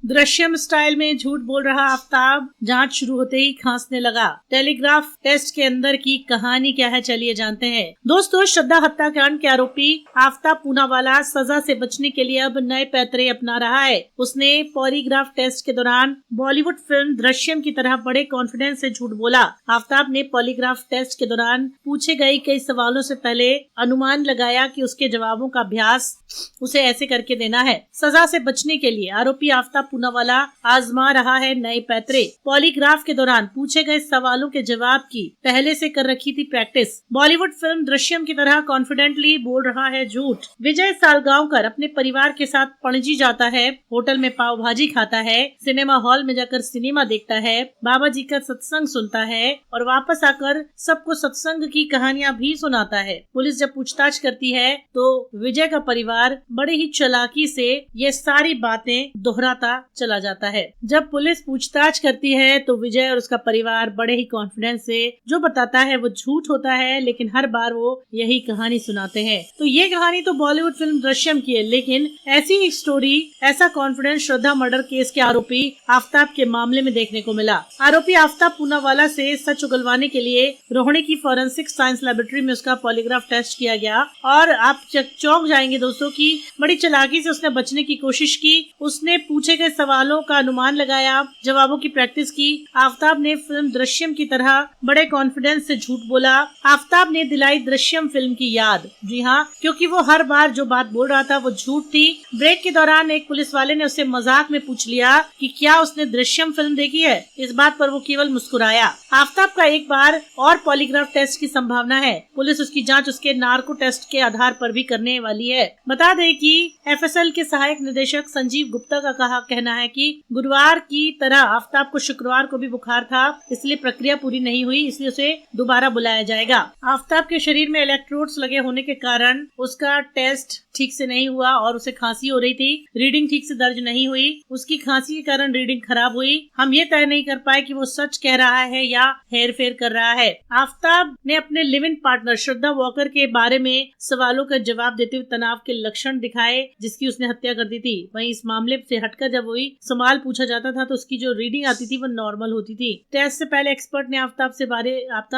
Drishyam style में झूठ बोल रहा आफ्ताब, जांच शुरू होते ही खांसने लगा। टेलीग्राफ टेस्ट के अंदर की कहानी क्या है, चलिए जानते हैं। दोस्तों, श्रद्धा हत्याकांड के आरोपी आफ्ताब पूनावाला सजा से बचने के लिए अब नए पैतरे अपना रहा है। उसने पॉलीग्राफ टेस्ट के दौरान बॉलीवुड फिल्म दृश्यम की तरह बड़े कॉन्फिडेंस से झूठ बोला। आफ्ताब ने पॉलीग्राफ टेस्ट के दौरान पूछे गए कई सवालों से पहले अनुमान लगाया कि उसके जवाबों का अभ्यास उसे ऐसे करके देना है। सजा से बचने के लिए आरोपी आफ्ताब पूनावाला आजमा रहा है नए पैतरे। पॉलीग्राफ के दौरान पूछे गए सवालों के जवाब की पहले से कर रखी थी प्रैक्टिस। बॉलीवुड फिल्म दृश्यम की तरह कॉन्फिडेंटली बोल रहा है झूठ। विजय सालगांवकर अपने परिवार के साथ पणजी जाता है, होटल में पाव भाजी खाता है, सिनेमा हॉल में जाकर सिनेमा देखता है, बाबा जी का सत्संग सुनता है और वापस आकर सबको सत्संग की कहानियां भी सुनाता है। पुलिस जब पूछताछ करती है तो विजय का परिवार बड़े ही चालाकी से ये सारी बातें दोहराता चला जाता है। जब पुलिस पूछताछ करती है तो विजय और उसका परिवार बड़े ही कॉन्फिडेंस से जो बताता है वो झूठ होता है, लेकिन हर बार वो यही कहानी सुनाते हैं। तो ये कहानी तो बॉलीवुड फिल्म दृश्यम की है, लेकिन ऐसी ही स्टोरी, ऐसा कॉन्फिडेंस श्रद्धा मर्डर केस के आरोपी आफ्ताब के मामले में देखने को मिला। आरोपी आफ्ताब पूनावाला से सच उगलवाने के लिए रोहिणी की फॉरेंसिक साइंस लेबोरेटरी में उसका पॉलीग्राफ टेस्ट किया गया और आप चौंक जाएंगे दोस्तों की बड़ी चालाकी से उसने बचने की कोशिश की। उसने पूछे गए सवालों का अनुमान लगाया, जवाबों की प्रैक्टिस की। आफ्ताब ने फिल्म दृश्यम की तरह बड़े कॉन्फिडेंस से झूठ बोला। आफ्ताब ने दिलाई दृश्यम फिल्म की याद। जी हाँ, क्योंकि वो हर बार जो बात बोल रहा था वो झूठ थी। ब्रेक के दौरान एक पुलिस वाले ने उससे मजाक में पूछ लिया कि क्या उसने दृश्यम फिल्म देखी है। इस बात पर वो केवल मुस्कुराया। आफ्ताब का एक बार और पॉलीग्राफ टेस्ट की संभावना है। पुलिस उसकी जांच उसके नार्को टेस्ट के आधार पर भी करने वाली है। बता दें कि एफएसएल के सहायक निदेशक संजीव गुप्ता का कहना है कि गुरुवार की तरह आफ्ताब को शुक्रवार को भी बुखार था, इसलिए प्रक्रिया पूरी नहीं हुई, इसलिए उसे दोबारा बुलाया जाएगा। आफ्ताब के शरीर में इलेक्ट्रोड्स लगे होने के कारण उसका टेस्ट ठीक से नहीं हुआ और उसे खांसी हो रही थी। रीडिंग ठीक से दर्ज नहीं हुई। उसकी खांसी के कारण रीडिंग खराब हुई। हम ये तय नहीं कर पाए कि वो सच कह रहा है या हेर फेर कर रहा है। आफ्ताब ने अपने live in partner Shraddha walker के बारे में सवालों का जवाब देते हुए तनाव के लक्षण दिखाए, जिसकी उसने हत्या कर दी थी। वहीं इस मामले से हटकर जब वही सवाल पूछा जाता था तो उसकी जो रीडिंग आती थी वो नॉर्मल होती थी। टेस्ट से पहले एक्सपर्ट ने आफ्ताब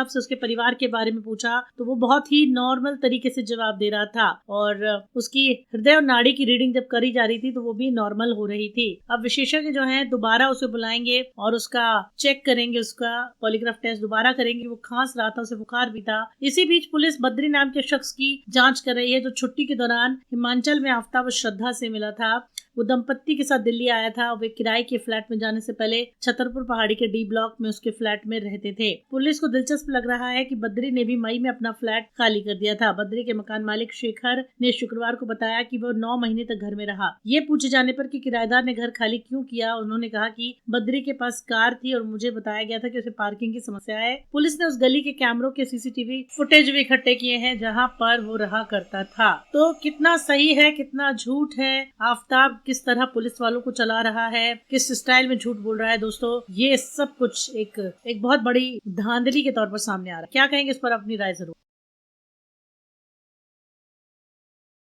से उसके परिवार के बारे में पूछा तो वो बहुत ही नॉर्मल तरीके से जवाब दे रहा था और उसकी हृदय और नाड़ी की रीडिंग जब करी जा रही थी तो वो भी नॉर्मल हो रही थी। अब विशेषज्ञ जो हैं दोबारा उसे बुलाएंगे और उसका चेक करेंगे, उसका पॉलीग्राफ टेस्ट दोबारा करेंगे। वो खांस रहा था, उसे बुखार भी था। इसी बीच पुलिस बद्री नाम के शख्स की जांच कर रही है जो छुट्टी के दौरान हिमाचल में आफ्ताब और श्रद्धा से मिला था। वो दंपत्ति के साथ दिल्ली आया था। वे किराए के फ्लैट में जाने से पहले छतरपुर पहाड़ी के डी ब्लॉक में उसके फ्लैट में रहते थे। पुलिस को दिलचस्प लग रहा है कि बद्री ने भी मई में अपना फ्लैट खाली कर दिया था। बद्री के मकान मालिक शेखर ने शुक्रवार को बताया कि वो 9 महीने तक घर में रहा। ये पूछे जाने पर कि किराएदार ने घर खाली क्यों किया, उन्होंने कहा कि बद्री के पास कार थी और मुझे बताया गया था कि उसे पार्किंग की समस्या है। पुलिस ने उस गली के कैमरों के सीसीटीवी फुटेज भी इकट्ठे किए हैं जहाँ पर वो रहा करता था। तो कितना सही है, कितना झूठ है, आफ्ताब किस तरह पुलिस वालों को चला रहा है, किस स्टाइल में झूठ बोल रहा है दोस्तों, ये सब कुछ एक बहुत बड़ी धांधली के तौर पर सामने आ रहा है। क्या कहेंगे इस पर, अपनी राय जरूर।